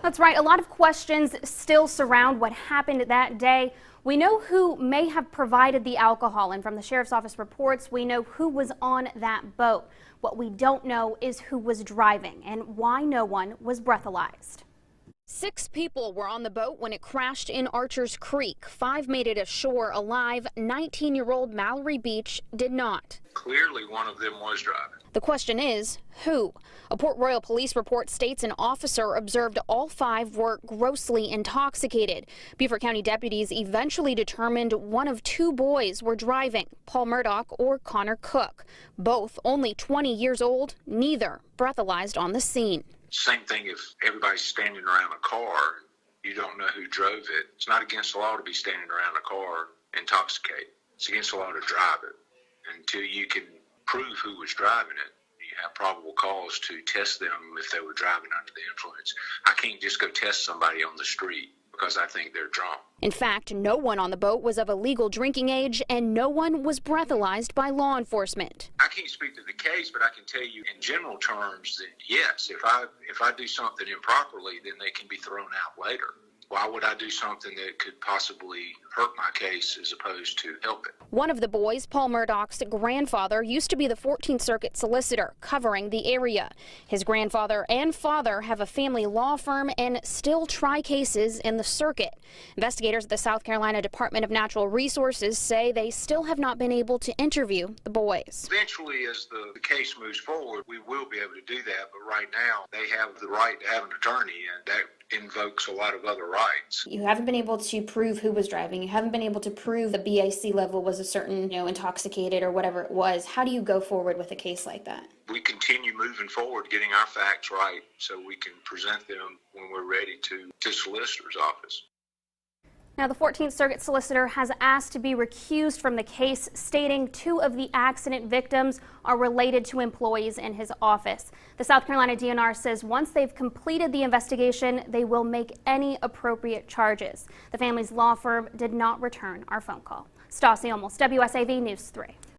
That's right. A lot of questions still surround what happened that day. We know who may have provided the alcohol, and from the sheriff's office reports, we know who was on that boat. What we don't know is who was driving and why no one was breathalyzed. 6 people were on the boat when it crashed in Archers Creek. 5 made it ashore alive. 19-year-old Mallory Beach did not. Clearly, one of them was driving. The question is, who? A Port Royal police report states an officer observed all 5 were grossly intoxicated. Beaufort County deputies eventually determined one of 2 boys were driving, Paul Murdoch or Connor Cook. Both only 20 years old, neither breathalyzed on the scene. Same thing if everybody's standing around a car, you don't know who drove it. It's not against the law to be standing around a car intoxicated. It's against the law to drive it. Until you can prove who was driving it, you have probable cause to test them if they were driving under the influence. I can't just go test somebody on the street because I think they're drunk. In fact, no one on the boat was of a legal drinking age and no one was breathalyzed by law enforcement. I can't speak to the case, but I can tell you in general terms that yes, if I do something improperly, then they can be thrown out later. Why would I do something that could possibly hurt my case as opposed to help it? One of the boys, Paul Murdoch's grandfather, used to be the 14th Circuit solicitor covering the area. His grandfather and father have a family law firm and still try cases in the circuit. Investigators at the South Carolina Department of Natural Resources say they still have not been able to interview the boys. Eventually, as the case moves forward, we will be able to do that, but right now they have the right to have an attorney, and that invokes a lot of other rights. You haven't been able to prove who was driving. You haven't been able to prove the BAC level was a certain, intoxicated or whatever it was. How do you go forward with a case like that? We continue moving forward, getting our facts right so we can present them when we're ready to solicitor's office. Now, the 14th Circuit solicitor has asked to be recused from the case, stating 2 of the accident victims are related to employees in his office. The South Carolina DNR says once they've completed the investigation, they will make any appropriate charges. The family's law firm did not return our phone call. Stassi Olmos, WSAV News 3.